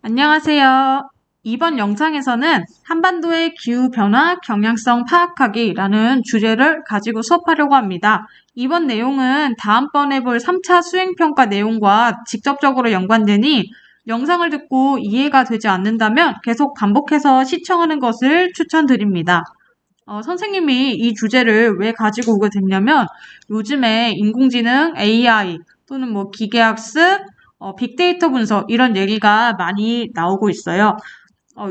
안녕하세요. 이번 영상에서는 한반도의 기후변화 경향성 파악하기라는 주제를 가지고 수업하려고 합니다. 이번 내용은 다음번에 볼 3차 수행평가 내용과 직접적으로 연관되니 영상을 듣고 이해가 되지 않는다면 계속 반복해서 시청하는 것을 추천드립니다. 선생님이 이 주제를 왜 가지고 오게 됐냐면 요즘에 인공지능, AI 또는 기계학습, 빅데이터 분석 이런 얘기가 많이 나오고 있어요.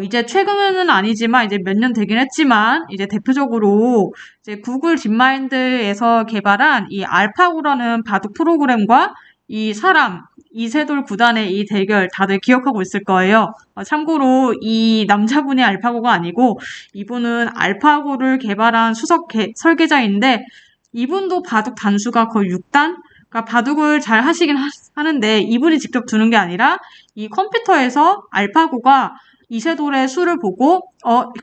이제 최근은 아니지만 이제 몇 년 되긴 했지만 이제 대표적으로 이제 구글 딥마인드에서 개발한 이 알파고라는 바둑 프로그램과 이 사람 이세돌 구단의 이 대결 다들 기억하고 있을 거예요. 참고로 이 남자분이 알파고가 아니고 이분은 알파고를 개발한 설계자인데 이분도 바둑 단수가 거의 6단? 그러니까 바둑을 잘 하시긴 하는데 이분이 직접 두는 게 아니라 이 컴퓨터에서 알파고가 이세돌의 수를 보고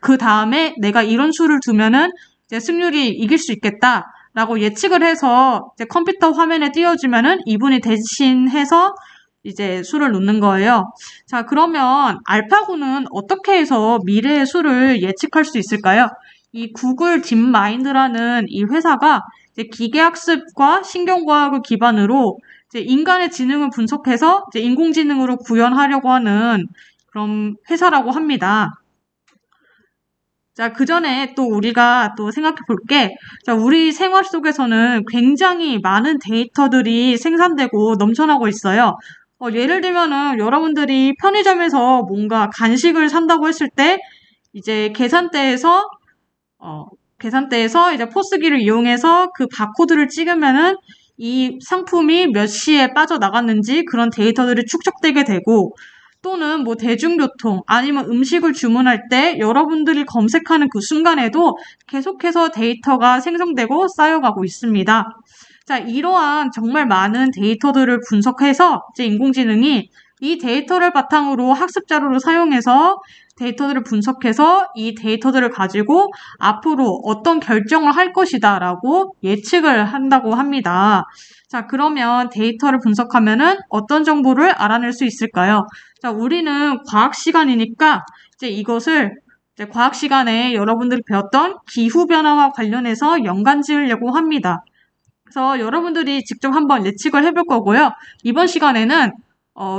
그 다음에 내가 이런 수를 두면은 이제 승률이 이길 수 있겠다라고 예측을 해서 이제 컴퓨터 화면에 띄워주면은 이분이 대신해서 이제 수를 놓는 거예요. 자, 그러면 알파고는 어떻게 해서 미래의 수를 예측할 수 있을까요? 이 구글 딥마인드라는 이 회사가 이제 기계학습과 신경과학을 기반으로 이제 인간의 지능을 분석해서 이제 인공지능으로 구현하려고 하는 그런 회사라고 합니다. 자, 그 전에 또 우리가 또 생각해 볼게. 자, 우리 생활 속에서는 굉장히 많은 데이터들이 생산되고 넘쳐나고 있어요. 예를 들면은 여러분들이 편의점에서 뭔가 간식을 산다고 했을 때 이제 어, 계산대에서 이제 포스기를 이용해서 그 바코드를 찍으면은 이 상품이 몇 시에 빠져나갔는지 그런 데이터들이 축적되게 되고 또는 대중교통 아니면 음식을 주문할 때 여러분들이 검색하는 그 순간에도 계속해서 데이터가 생성되고 쌓여가고 있습니다. 자, 이러한 정말 많은 데이터들을 분석해서 이제 인공지능이 이 데이터를 바탕으로 학습 자료를 사용해서 데이터들을 분석해서 이 데이터들을 가지고 앞으로 어떤 결정을 할 것이다라고 예측을 한다고 합니다. 자, 그러면 데이터를 분석하면은 어떤 정보를 알아낼 수 있을까요? 자, 우리는 과학 시간이니까 이제 이것을 이제 과학 시간에 여러분들이 배웠던 기후변화와 관련해서 연관 지으려고 합니다. 그래서 여러분들이 직접 한번 예측을 해볼 거고요. 이번 시간에는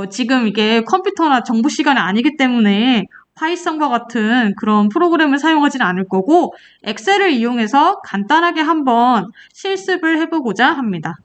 지금 이게 컴퓨터나 정보 시간이 아니기 때문에 파이썬과 같은 그런 프로그램을 사용하지는 않을 거고 엑셀을 이용해서 간단하게 한번 실습을 해보고자 합니다.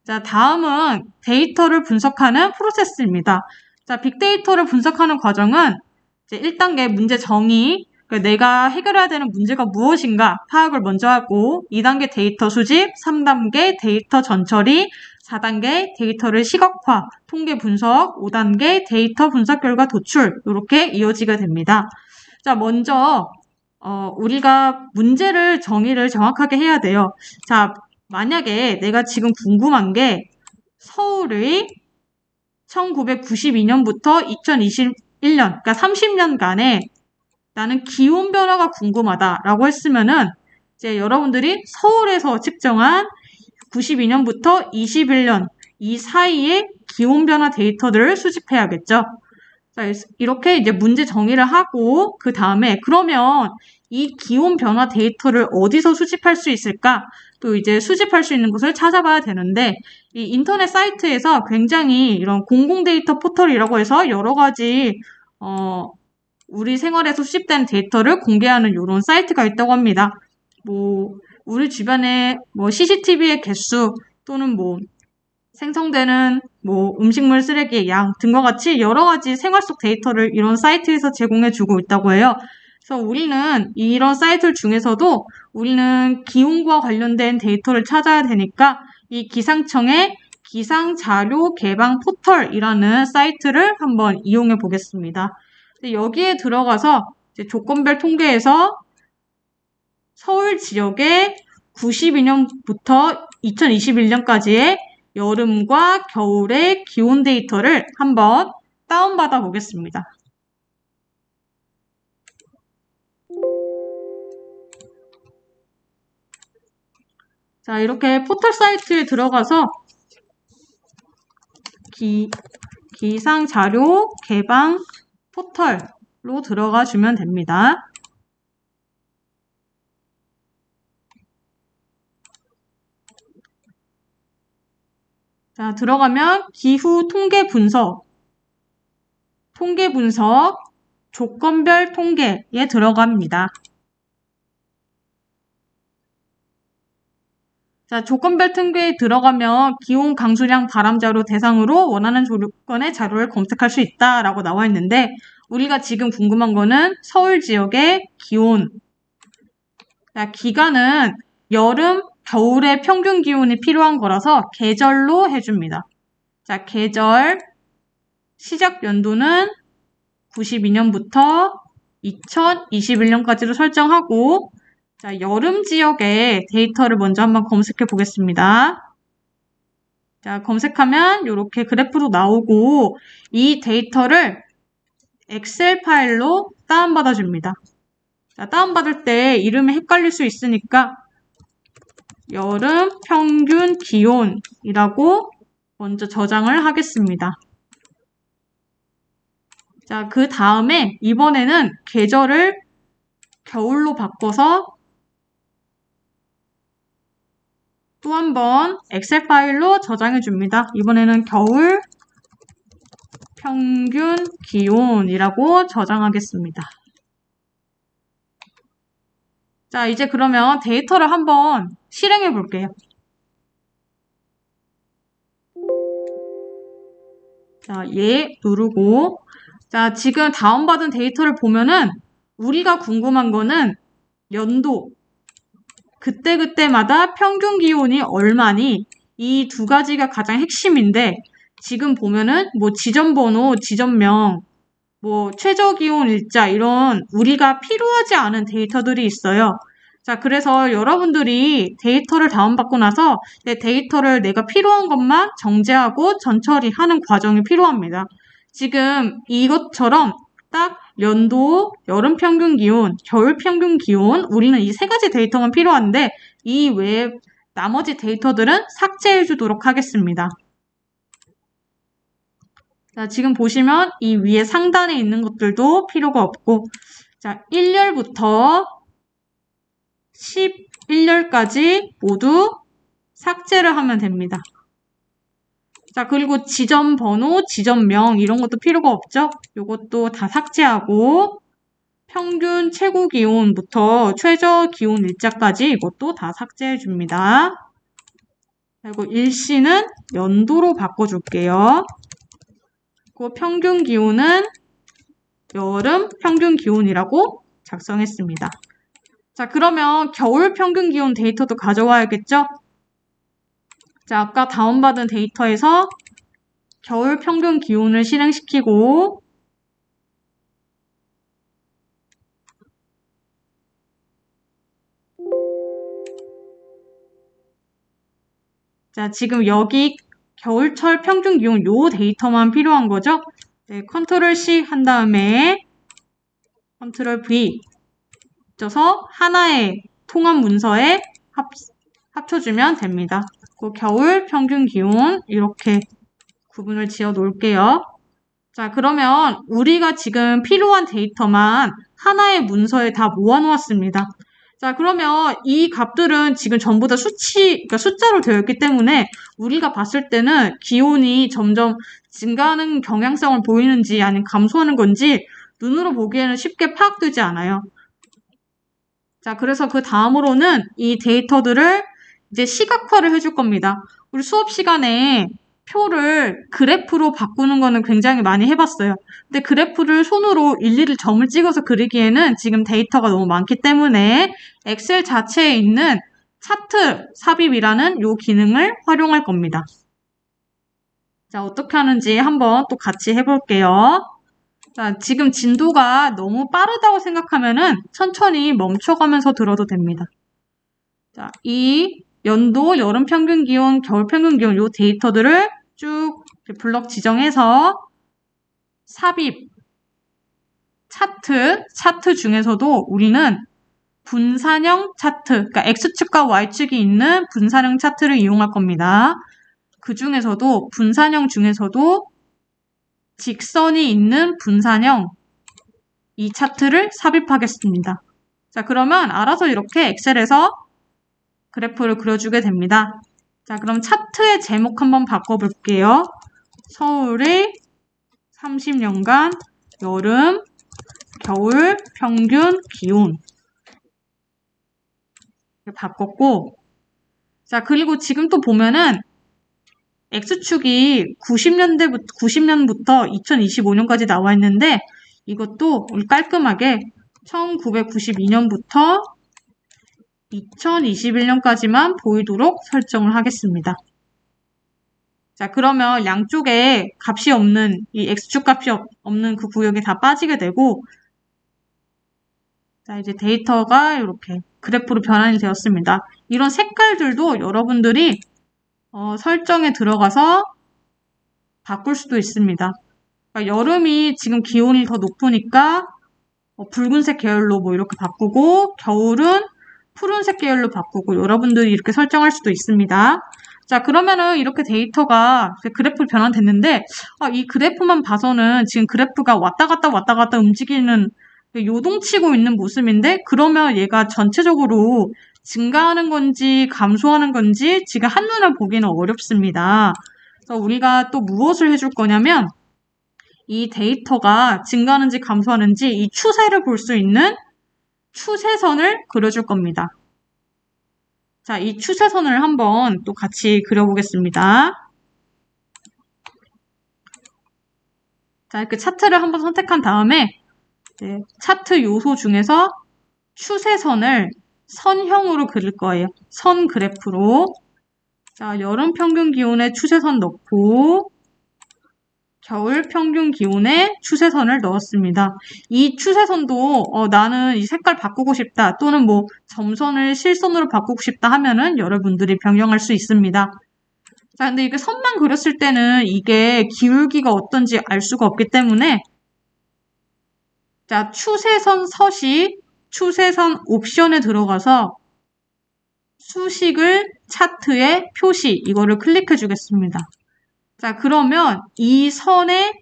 자, 다음은 데이터를 분석하는 프로세스입니다. 자, 빅데이터를 분석하는 과정은 이제 1단계 문제 정의, 그러니까 내가 해결해야 되는 문제가 무엇인가 파악을 먼저 하고 2단계 데이터 수집, 3단계 데이터 전처리, 4단계 데이터를 시각화, 통계 분석, 5단계 데이터 분석 결과 도출 이렇게 이어지게 됩니다. 자, 먼저 우리가 문제를 정의를 정확하게 해야 돼요. 자, 만약에 내가 지금 궁금한 게 서울의 1992년부터 2021년, 그러니까 30년간의 나는 기온 변화가 궁금하다라고 했으면은 이제 여러분들이 서울에서 측정한 92년부터 21년 이 사이에 기온 변화 데이터들을 수집해야겠죠. 자, 이렇게 이제 문제 정의를 하고 그 다음에 그러면 이 기온 변화 데이터를 어디서 수집할 수 있을까? 또 이제 수집할 수 있는 곳을 찾아봐야 되는데 이 인터넷 사이트에서 굉장히 이런 공공 데이터 포털이라고 해서 여러 가지 우리 생활에서 수집된 데이터를 공개하는 이런 사이트가 있다고 합니다. 우리 주변에 CCTV의 개수 또는 생성되는 음식물 쓰레기의 양 등과 같이 여러 가지 생활 속 데이터를 이런 사이트에서 제공해주고 있다고 해요. 그래서 우리는 이런 사이트 중에서도 우리는 기온과 관련된 데이터를 찾아야 되니까 이 기상청의 기상자료 개방 포털이라는 사이트를 한번 이용해 보겠습니다. 여기에 들어가서 이제 조건별 통계에서 서울 지역의 92년부터 2021년까지의 여름과 겨울의 기온 데이터를 한번 다운받아 보겠습니다. 자, 이렇게 포털 사이트에 들어가서 기상 자료 개방 포털로 들어가 주면 됩니다. 자, 들어가면 기후 통계 분석, 조건별 통계에 들어갑니다. 자, 조건별 통계에 들어가면 기온, 강수량, 바람 자료 대상으로 원하는 조건의 자료를 검색할 수 있다라고 나와 있는데 우리가 지금 궁금한 거는 서울 지역의 기온. 자, 기간은 여름, 겨울의 평균 기온이 필요한 거라서 계절로 해줍니다. 자, 계절 시작 연도는 92년부터 2021년까지로 설정하고 자, 여름 지역의 데이터를 먼저 한번 검색해 보겠습니다. 자, 검색하면 이렇게 그래프도 나오고 이 데이터를 엑셀 파일로 다운받아 줍니다. 자, 다운받을 때 이름이 헷갈릴 수 있으니까 여름 평균 기온이라고 먼저 저장을 하겠습니다. 자, 그 다음에 이번에는 계절을 겨울로 바꿔서 또 한 번 엑셀 파일로 저장해 줍니다. 이번에는 겨울 평균 기온이라고 저장하겠습니다. 자, 이제 그러면 데이터를 한번 실행해 볼게요. 자, 예 누르고 자, 지금 다운받은 데이터를 보면은 우리가 궁금한 거는 연도 그때그때마다 평균 기온이 얼마니 이 두 가지가 가장 핵심인데 지금 보면은 뭐 지점번호, 지점명, 뭐 최저기온 일자 이런 우리가 필요하지 않은 데이터들이 있어요. 자, 그래서 여러분들이 데이터를 다운받고 나서 내 데이터를 내가 필요한 것만 정제하고 전처리하는 과정이 필요합니다. 지금 이것처럼 딱 연도, 여름 평균 기온, 겨울 평균 기온 우리는 이 세 가지 데이터만 필요한데 이 외에 나머지 데이터들은 삭제해 주도록 하겠습니다. 자, 지금 보시면 이 위에 상단에 있는 것들도 필요가 없고 자, 1열부터 11열까지 모두 삭제를 하면 됩니다. 자, 그리고 지점 번호, 지점명 이런 것도 필요가 없죠? 이것도 다 삭제하고 평균 최고 기온부터 최저 기온 일자까지 이것도 다 삭제해 줍니다. 그리고 일시는 연도로 바꿔줄게요. 그리고 평균 기온은 여름 평균 기온이라고 작성했습니다. 자, 그러면 겨울 평균 기온 데이터도 가져와야겠죠? 자, 아까 다운받은 데이터에서 겨울 평균 기온을 실행시키고 자, 지금 여기 겨울철 평균 기온 요 데이터만 필요한 거죠? 네, 컨트롤 C 한 다음에 컨트롤 V 붙여서 하나의 통합 문서에 합쳐주면 됩니다. 그 겨울 평균 기온 이렇게 구분을 지어 놓을게요. 자, 그러면 우리가 지금 필요한 데이터만 하나의 문서에 다 모아 놓았습니다. 자, 그러면 이 값들은 지금 전부 다 그러니까 숫자로 되어 있기 때문에 우리가 봤을 때는 기온이 점점 증가하는 경향성을 보이는지 아니면 감소하는 건지 눈으로 보기에는 쉽게 파악되지 않아요. 자, 그래서 그 다음으로는 이 데이터들을 이제 시각화를 해줄 겁니다. 우리 수업 시간에 표를 그래프로 바꾸는 거는 굉장히 많이 해봤어요. 근데 그래프를 손으로 일일이 점을 찍어서 그리기에는 지금 데이터가 너무 많기 때문에 엑셀 자체에 있는 차트 삽입이라는 이 기능을 활용할 겁니다. 자, 어떻게 하는지 한번 또 같이 해볼게요. 자, 지금 진도가 너무 빠르다고 생각하면은 천천히 멈춰가면서 들어도 됩니다. 자, 이 연도, 여름 평균 기온, 겨울 평균 기온 이 데이터들을 쭉 블럭 지정해서 삽입, 차트 중에서도 우리는 분산형 차트, 그러니까 X축과 Y축이 있는 분산형 차트를 이용할 겁니다. 그 중에서도 분산형 중에서도 직선이 있는 분산형 이 차트를 삽입하겠습니다. 자, 그러면 알아서 이렇게 엑셀에서 그래프를 그려주게 됩니다. 자, 그럼 차트의 제목 한번 바꿔볼게요. 서울의 30년간 여름, 겨울 평균 기온 바꿨고, 자, 그리고 지금 또 보면은 X축이 90년부터 2025년까지 나와 있는데 이것도 우리 깔끔하게 1992년부터 2021년까지만 보이도록 설정을 하겠습니다. 자, 그러면 양쪽에 값이 없는, 이 X축 값이 없는 그 구역이 다 빠지게 되고, 자, 이제 데이터가 이렇게 그래프로 변환이 되었습니다. 이런 색깔들도 여러분들이 설정에 들어가서 바꿀 수도 있습니다. 그러니까 여름이 지금 기온이 더 높으니까 붉은색 계열로 뭐 이렇게 바꾸고, 겨울은 푸른색 계열로 바꾸고, 여러분들이 이렇게 설정할 수도 있습니다. 자, 그러면은 이렇게 데이터가 그래프 변환됐는데, 이 그래프만 봐서는 지금 그래프가 왔다 갔다 움직이는, 요동치고 있는 모습인데, 그러면 얘가 전체적으로 증가하는 건지 감소하는 건지 지금 한눈에 보기는 어렵습니다. 그래서 우리가 또 무엇을 해줄 거냐면, 이 데이터가 증가하는지 감소하는지 이 추세를 볼 수 있는 추세선을 그려줄 겁니다. 자, 이 추세선을 한번 또 같이 그려보겠습니다. 자, 이렇게 차트를 한번 선택한 다음에 차트 요소 중에서 추세선을 선형으로 그릴 거예요. 선 그래프로. 자, 여름 평균 기온에 추세선 넣고 겨울 평균 기온에 추세선을 넣었습니다. 이 추세선도 나는 이 색깔 바꾸고 싶다 또는 뭐 점선을 실선으로 바꾸고 싶다 하면은 여러분들이 변경할 수 있습니다. 자, 근데 이게 선만 그렸을 때는 이게 기울기가 어떤지 알 수가 없기 때문에 자, 추세선 서식, 추세선 옵션에 들어가서 수식을 차트에 표시 이거를 클릭해 주겠습니다. 자, 그러면 이 선의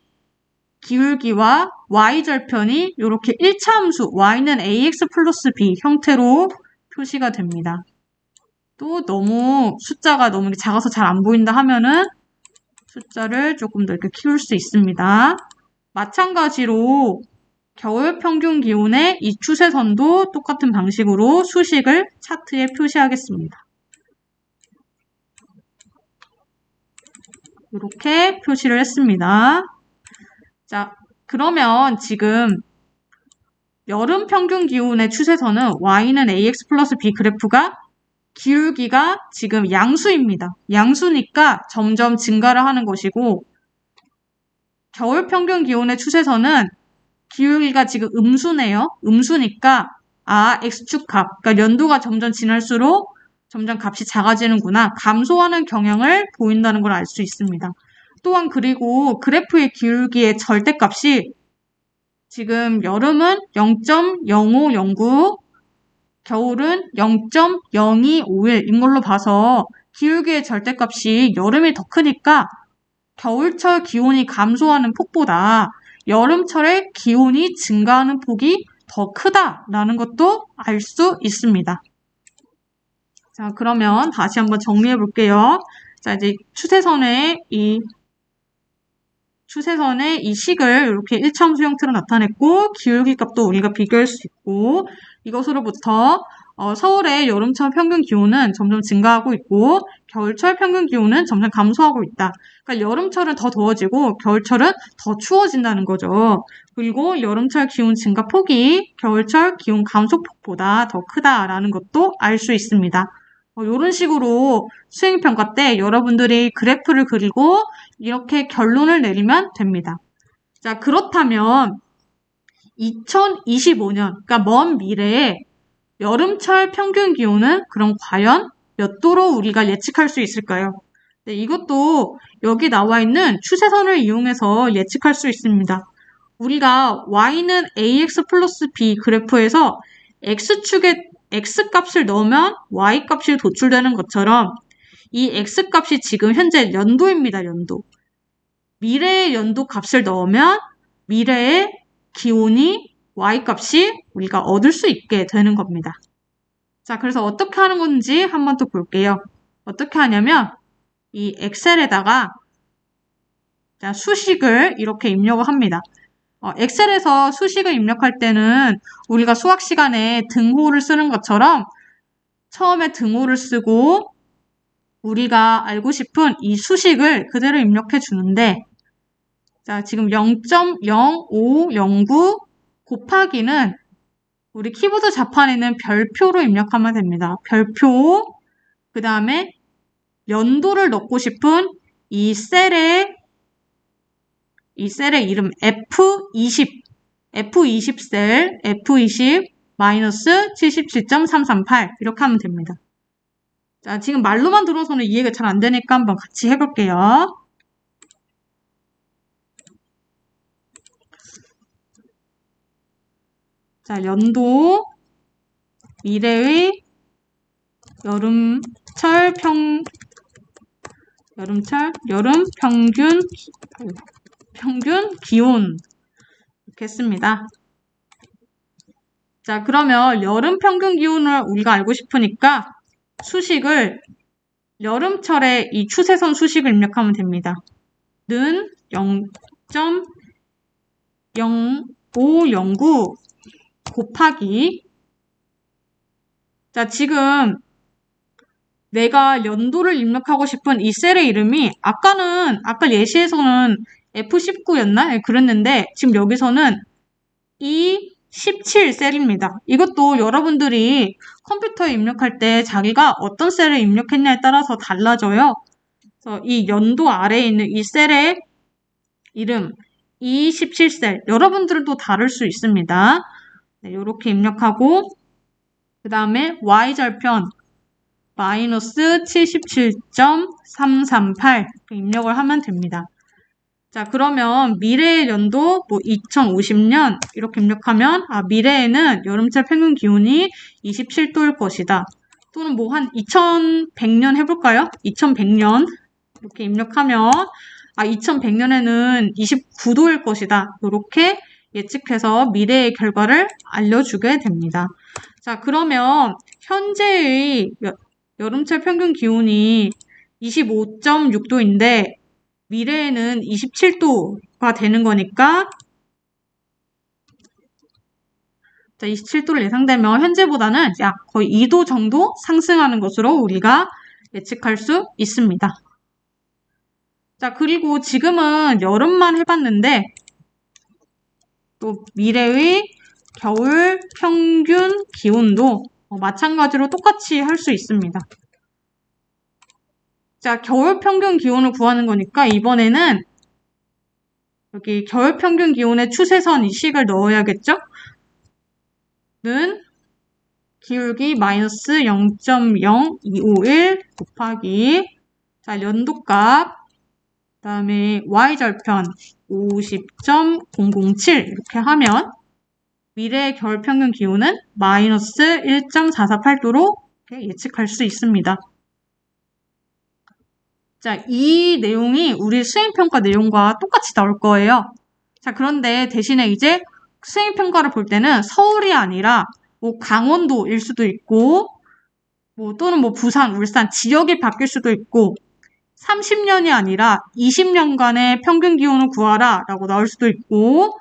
기울기와 y절편이 이렇게 1차 함수 y는 ax 플러스 b 형태로 표시가 됩니다. 또 너무 숫자가 너무 작아서 잘 안 보인다 하면은 숫자를 조금 더 이렇게 키울 수 있습니다. 마찬가지로 겨울 평균 기온의 이 추세선도 똑같은 방식으로 수식을 차트에 표시하겠습니다. 이렇게 표시를 했습니다. 자, 그러면 지금 여름 평균 기온의 추세선은 y는 ax 플러스 b 그래프가 기울기가 지금 양수입니다. 양수니까 점점 증가를 하는 것이고 겨울 평균 기온의 추세선은 기울기가 지금 음수네요. 음수니까 x축 값, 그러니까 연도가 점점 지날수록 점점 값이 작아지는구나. 감소하는 경향을 보인다는 걸 알 수 있습니다. 또한 그리고 그래프의 기울기의 절대값이 지금 여름은 0.0509, 겨울은 0.0251인 걸로 봐서 기울기의 절대값이 여름이 더 크니까 겨울철 기온이 감소하는 폭보다 여름철에 기온이 증가하는 폭이 더 크다라는 것도 알 수 있습니다. 자, 그러면 다시 한번 정리해 볼게요. 자, 이제 추세선의 이 식을 이렇게 1차함수 형태로 나타냈고 기울기 값도 우리가 비교할 수 있고 이것으로부터 서울의 여름철 평균 기온은 점점 증가하고 있고 겨울철 평균 기온은 점점 감소하고 있다. 그러니까 여름철은 더 더워지고 겨울철은 더 추워진다는 거죠. 그리고 여름철 기온 증가 폭이 겨울철 기온 감소 폭보다 더 크다라는 것도 알 수 있습니다. 이런 식으로 수행평가 때 여러분들이 그래프를 그리고 이렇게 결론을 내리면 됩니다. 자, 그렇다면 2025년, 그러니까 먼 미래에 여름철 평균 기온은 그럼 과연 몇 도로 우리가 예측할 수 있을까요? 네, 이것도 여기 나와 있는 추세선을 이용해서 예측할 수 있습니다. 우리가 y는 ax 플러스 b 그래프에서 x축에 x값을 넣으면 y값이 도출되는 것처럼 이 x값이 지금 현재 연도입니다. 연도. 미래의 연도 값을 넣으면 미래의 기온이 y값이 우리가 얻을 수 있게 되는 겁니다. 자, 그래서 어떻게 하는 건지 한번 또 볼게요. 어떻게 하냐면 이 엑셀에다가 수식을 이렇게 입력을 합니다. 엑셀에서 수식을 입력할 때는 우리가 수학 시간에 등호를 쓰는 것처럼 처음에 등호를 쓰고 우리가 알고 싶은 이 수식을 그대로 입력해 주는데, 자, 지금 0.0509 곱하기는 우리 키보드 자판에는 별표로 입력하면 됩니다. 별표, 그 다음에 연도를 넣고 싶은 이 셀의 이름 F20 셀, F20 마이너스 77.338 이렇게 하면 됩니다. 자, 지금 말로만 들어서는 이해가 잘 안 되니까 한번 같이 해볼게요. 자, 연도, 미래의 여름 평균 기온 이렇게 했습니다. 자, 그러면 여름 평균 기온을 우리가 알고 싶으니까 수식을 여름철에 이 추세선 수식을 입력하면 됩니다. 는 0.0509 곱하기, 자, 지금 내가 연도를 입력하고 싶은 이 셀의 이름이 아까 예시에서는 F19였나? 그랬는데 지금 여기서는 E17 셀입니다. 이것도 여러분들이 컴퓨터에 입력할 때 자기가 어떤 셀을 입력했냐에 따라서 달라져요. 그래서 이 연도 아래에 있는 이 셀의 이름 E17셀, 여러분들도 다를 수 있습니다. 네, 이렇게 입력하고 그 다음에 Y절편 마이너스 77.338 입력을 하면 됩니다. 자, 그러면 미래의 연도 2050년 이렇게 입력하면 미래에는 여름철 평균 기온이 27도일 것이다. 또는 한 2100년 해볼까요? 2100년 이렇게 입력하면 2100년에는 29도일 것이다. 이렇게 예측해서 미래의 결과를 알려주게 됩니다. 자, 그러면 현재의 여름철 평균 기온이 25.6도인데 미래에는 27도가 되는 거니까, 자, 27도를 예상되면 현재보다는 약 거의 2도 정도 상승하는 것으로 우리가 예측할 수 있습니다. 자, 그리고 지금은 여름만 해봤는데 또 미래의 겨울 평균 기온도 마찬가지로 똑같이 할 수 있습니다. 자, 겨울 평균 기온을 구하는 거니까 이번에는 여기 겨울 평균 기온의 추세선 이 식을 넣어야겠죠? 는 기울기 마이너스 0.0251 곱하기, 자, 연도값, 그 다음에 y절편 50.007 이렇게 하면 미래의 겨울 평균 기온은 마이너스 1.448도로 예측할 수 있습니다. 자, 이 내용이 우리 수행평가 내용과 똑같이 나올 거예요. 자, 그런데 대신에 이제 수행평가를 볼 때는 서울이 아니라 강원도일 수도 있고, 또는 부산, 울산 지역이 바뀔 수도 있고, 30년이 아니라 20년간의 평균 기온을 구하라 라고 나올 수도 있고,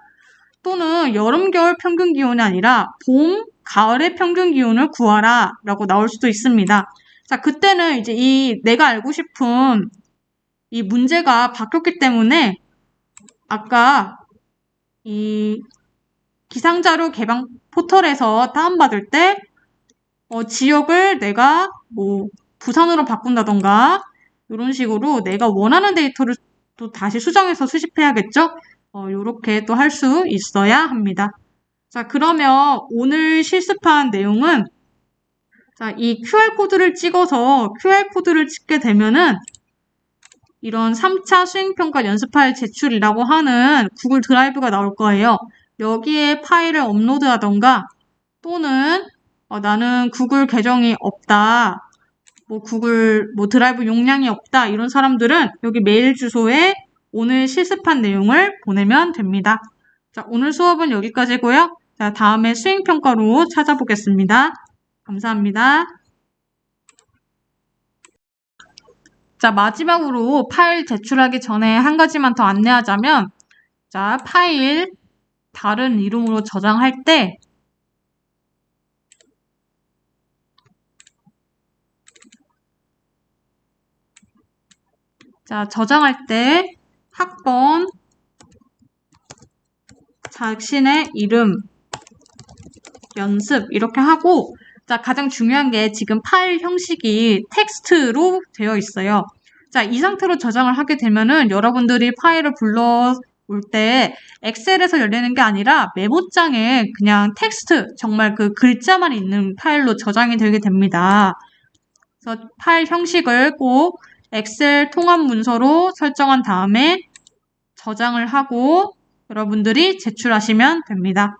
또는 여름, 겨울 평균 기온이 아니라 봄, 가을의 평균 기온을 구하라 라고 나올 수도 있습니다. 자, 그때는 이제 내가 알고 싶은 이 문제가 바뀌었기 때문에 아까 이 기상자료 개방 포털에서 다운받을 때 지역을 내가 부산으로 바꾼다던가 이런 식으로 내가 원하는 데이터를 또 다시 수정해서 수집해야겠죠? 요렇게 또 할 수 있어야 합니다. 자, 그러면 오늘 실습한 내용은, 자, 이 QR코드를 찍어서 QR코드를 찍게 되면은 이런 3차 수행평가 연습 파일 제출이라고 하는 구글 드라이브가 나올 거예요. 여기에 파일을 업로드하던가 또는 나는 구글 계정이 없다, 구글 드라이브 용량이 없다 이런 사람들은 여기 메일 주소에 오늘 실습한 내용을 보내면 됩니다. 자, 오늘 수업은 여기까지고요. 자, 다음에 수행평가로 찾아보겠습니다. 감사합니다. 자, 마지막으로 파일 제출하기 전에 한 가지만 더 안내하자면, 자, 파일 다른 이름으로 저장할 때, 자, 저장할 때 학번, 자신의 이름, 연습 이렇게 하고, 자, 가장 중요한 게 지금 파일 형식이 텍스트로 되어 있어요. 자, 이 상태로 저장을 하게 되면은 여러분들이 파일을 불러올 때 엑셀에서 열리는 게 아니라 메모장에 그냥 텍스트, 정말 그 글자만 있는 파일로 저장이 되게 됩니다. 그래서 파일 형식을 꼭 엑셀 통합 문서로 설정한 다음에 저장을 하고 여러분들이 제출하시면 됩니다.